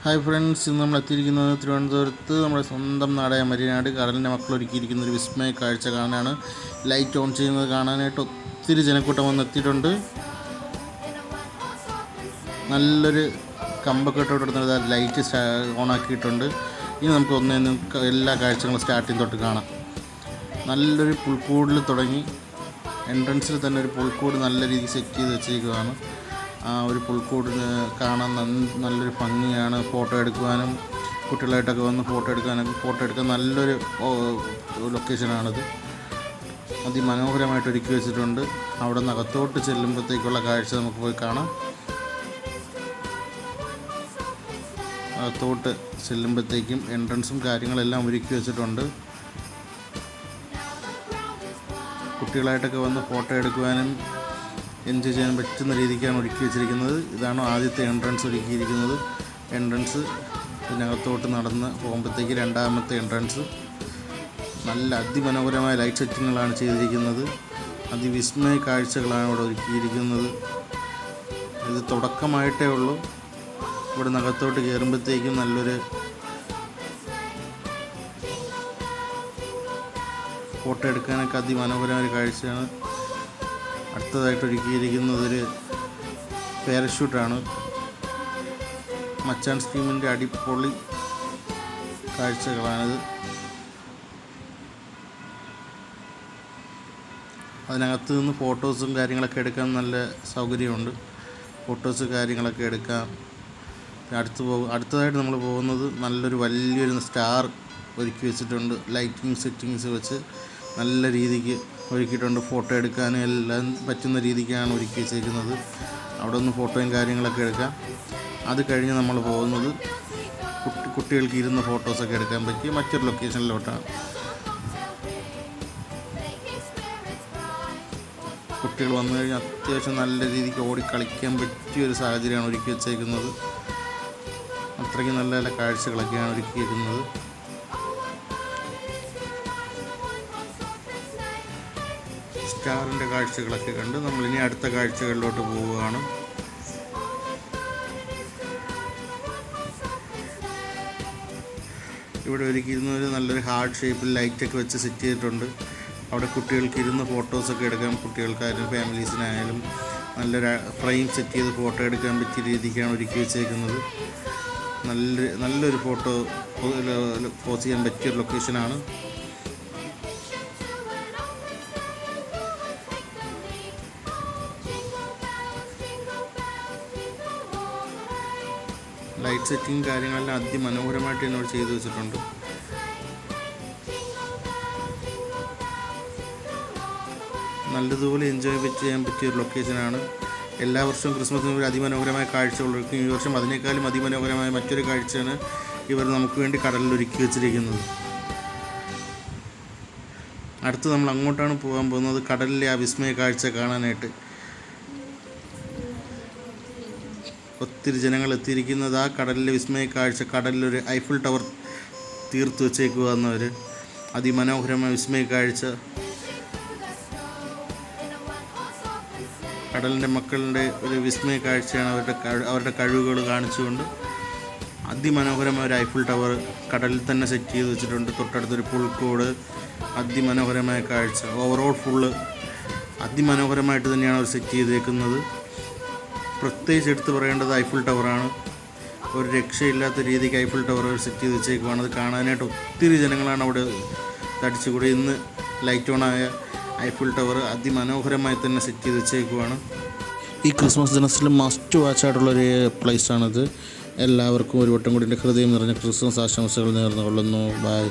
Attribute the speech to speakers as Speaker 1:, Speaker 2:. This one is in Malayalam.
Speaker 1: ഹായ് ഫ്രണ്ട്സ്, ഇന്ന് നമ്മൾ എത്തിയിരിക്കുന്നത് തിരുവനന്തപുരത്ത് നമ്മുടെ സ്വന്തം നാടായ മരിയനാട് കടലിൻ്റെ മക്കൾ ഒരുക്കിയിരിക്കുന്ന ഒരു വിസ്മയ കാഴ്ച കാണാനാണ്. ലൈറ്റ് ഓൺ ചെയ്യുന്നത് കാണാനായിട്ട് ഒത്തിരി ജനക്കൂട്ടം വന്നെത്തിയിട്ടുണ്ട്. നല്ലൊരു കമ്പൊക്കെ ഇട്ടുകൊടുക്കുന്നത് ലൈറ്റ് ഓണാക്കിയിട്ടുണ്ട്. ഇനി നമുക്ക് ഒന്നേന്ന് എല്ലാ കാഴ്ചകളും സ്റ്റാർട്ടിങ് തൊട്ട് കാണാം. നല്ലൊരു പുൽക്കൂടിൽ തുടങ്ങി എൻട്രൻസിൽ തന്നെ ഒരു പുൽക്കൂട് നല്ല രീതിയിൽ സെറ്റ് ചെയ്ത് വെച്ചിരിക്കുകയാണ്. ആ ഒരു പുൽക്കൂടിന് കാണാൻ നല്ലൊരു ഭംഗിയാണ്. ഫോട്ടോ എടുക്കുവാനും കുട്ടികളായിട്ടൊക്കെ വന്ന് ഫോട്ടോ എടുക്കാൻ നല്ലൊരു ലൊക്കേഷനാണിത്. അതിമനോഹരമായിട്ട് ഒരുക്കി വെച്ചിട്ടുണ്ട്. അവിടെ നിന്ന് അകത്തോട്ട് ചെല്ലുമ്പോഴത്തേക്കുള്ള കാഴ്ച നമുക്ക് പോയി കാണാം. അകത്തോട്ട് ചെല്ലുമ്പോഴത്തേക്കും എൻട്രൻസും കാര്യങ്ങളെല്ലാം ഒരുക്കി വെച്ചിട്ടുണ്ട്. കുട്ടികളായിട്ടൊക്കെ വന്ന് ഫോട്ടോ എടുക്കുവാനും എൻജോയ് ചെയ്യാൻ പറ്റുന്ന രീതിക്കാണ് ഒരുക്കി വെച്ചിരിക്കുന്നത്. ഇതാണ് ആദ്യത്തെ എൻട്രൻസ് ഒരുക്കിയിരിക്കുന്നത്. എൻട്രൻസ് ഇതിനകത്തോട്ട് നടന്ന് പോകുമ്പോഴത്തേക്ക് രണ്ടാമത്തെ എൻട്രൻസ്. നല്ല അതിമനോഹരമായ ലൈറ്റ് സെറ്റിങ്ങുകളാണ് ചെയ്തിരിക്കുന്നത്. അതിവിസ്മയ കാഴ്ചകളാണ് ഇവിടെ ഒരുക്കിയിരിക്കുന്നത്. ഇത് തുടക്കമായിട്ടേ ഉള്ളൂ. ഇവിടെ നകത്തോട്ട് കയറുമ്പോഴത്തേക്കും നല്ലൊരു ഫോട്ടോ എടുക്കാനൊക്കെ അതിമനോഹരമായ ഒരു കാഴ്ചയാണ്. അടുത്തതായിട്ട് ഒരുക്കിയിരിക്കുന്നത് ഒരു പാരഷൂട്ടാണ്. മച്ചാൻ സ്കീമിൻ്റെ അടിപൊളി കാഴ്ചകളാണിത്. അതിനകത്ത് നിന്ന് ഫോട്ടോസും കാര്യങ്ങളൊക്കെ എടുക്കാൻ നല്ല സൗകര്യമുണ്ട്. ഫോട്ടോസ് കാര്യങ്ങളൊക്കെ എടുക്കാം. അടുത്തതായിട്ട് നമ്മൾ പോകുന്നത് നല്ലൊരു വലിയൊരു സ്റ്റാർ ഒരുക്കി വെച്ചിട്ടുണ്ട്. ലൈറ്റിംഗ് സെറ്റിങ്സ് വെച്ച് നല്ല രീതിക്ക് ഒരുക്കിയിട്ടുണ്ട്. ഫോട്ടോ എടുക്കാനും എല്ലാം പറ്റുന്ന രീതിക്കാണ് ഒരുക്കി വെച്ചിരിക്കുന്നത്. അവിടെ നിന്ന് ഫോട്ടോയും കാര്യങ്ങളൊക്കെ എടുക്കാം. അത് കഴിഞ്ഞ് നമ്മൾ പോകുന്നത് കുട്ടികൾക്ക് ഇരുന്ന് ഫോട്ടോസൊക്കെ എടുക്കാൻ പറ്റിയ മറ്റൊരു ലൊക്കേഷനിലോട്ടാണ്. കുട്ടികൾ വന്നു കഴിഞ്ഞാൽ അത്യാവശ്യം നല്ല രീതിക്ക് ഓടിക്കളിക്കാൻ പറ്റിയൊരു സാഹചര്യമാണ് ഒരുക്കി വെച്ചേക്കുന്നത്. അത്രയ്ക്ക് നല്ല നല്ല കാഴ്ചകളൊക്കെയാണ് ഒരുക്കിയിരിക്കുന്നത്. സ്റ്റാറിൻ്റെ കാഴ്ചകളൊക്കെ കണ്ട് നമ്മളിനി അടുത്ത കാഴ്ചകളിലോട്ട് പോവുകയാണ്. ഇവിടെ ഒരുക്കിയിരുന്നത് നല്ലൊരു ഹാർട്ട് ഷേപ്പിൽ ലൈറ്റൊക്കെ വെച്ച് സെറ്റ് ചെയ്തിട്ടുണ്ട്. അവിടെ കുട്ടികൾക്ക് ഇരുന്ന് ഫോട്ടോസൊക്കെ എടുക്കാം. കുട്ടികൾക്കായാലും ഫാമിലീസിനായാലും നല്ലൊരു ഫ്രെയിം സെറ്റ് ചെയ്ത് ഫോട്ടോ എടുക്കാൻ പറ്റിയ രീതിക്കാണ് ഒരുക്കി വെച്ചേക്കുന്നത്. നല്ലൊരു ഫോട്ടോ പോസ്റ്റ് ചെയ്യാൻ പറ്റിയൊരു ലൊക്കേഷനാണ്. ലൈറ്റ് സെറ്റിങ് കാര്യങ്ങളെല്ലാം അതിമനോഹരമായിട്ട് എന്നോട് ചെയ്തു വെച്ചിട്ടുണ്ട്. നല്ലതുപോലെ എൻജോയ് ചെയ്യാൻ പറ്റിയൊരു ലൊക്കേഷനാണ്. എല്ലാ വർഷവും ക്രിസ്മസിന് ഒരു അതിമനോഹരമായ കാഴ്ചകളൊരുക്കും. ഈ വർഷം അതിനേക്കാളും അതിമനോഹരമായ മറ്റൊരു കാഴ്ചയാണ് ഇവർ നമുക്ക് വേണ്ടി കടലിൽ ഒരുക്കി വെച്ചിരിക്കുന്നത്. അടുത്ത് നമ്മൾ അങ്ങോട്ടാണ് പോകാൻ പോകുന്നത്, കടലിലെ ആ വിസ്മയ കാഴ്ച കാണാനായിട്ട്. ഒത്തിരി ജനങ്ങൾ എത്തിയിരിക്കുന്നത് ആ കടലിലെ വിസ്മയ കാഴ്ച. കടലിലൊരു ഐഫിൾ ടവർ തീർത്ത് വെച്ചേക്കുക എന്നവർ. അതിമനോഹരമായ വിസ്മയ കാഴ്ച. കടലിൻ്റെ മക്കളുടെ ഒരു വിസ്മയ കാഴ്ചയാണ്. അവരുടെ കഴിവുകൾ കാണിച്ചുകൊണ്ട് അതിമനോഹരമായ ഒരു ഐഫിൾ ടവർ കടലിൽ തന്നെ സെറ്റ് ചെയ്ത് വെച്ചിട്ടുണ്ട്. തൊട്ടടുത്തൊരു പുൽക്കൂട്. അതിമനോഹരമായ കാഴ്ച. ഓവറോൾ ഫുള്ള് അതിമനോഹരമായിട്ട് തന്നെയാണ് അവർ സെറ്റ് ചെയ്തേക്കുന്നത്. പ്രത്യേകിച്ച് എടുത്ത് പറയേണ്ടത് ഐഫിൾ ടവറാണ്. ഒരു രക്ഷയില്ലാത്ത രീതിക്ക് ഐഫിൾ ടവർ സെറ്റ് ചെയ്ത് വെച്ചേക്കുവാണ്. അത് കാണാനായിട്ട് ഒത്തിരി ജനങ്ങളാണ് അവിടെ തടിച്ചുകൂടി. ഇന്ന് ലൈറ്റ് ഓണായ ഐഫിൾ ടവർ അതിമനോഹരമായി തന്നെ സെറ്റ് ചെയ്ത് വെച്ചേക്കുവാണ്. ഈ ക്രിസ്മസ് ദിനത്തിൽ മസ്റ്റ് വാച്ചായിട്ടുള്ളൊരു പ്ലേസാണിത്. എല്ലാവർക്കും ഒരു വട്ടം കൂടി എൻ്റെ ഹൃദയം നിറഞ്ഞ ക്രിസ്മസ് ആശംസകൾ നേർന്നുകൊള്ളുന്നു. ബൈ.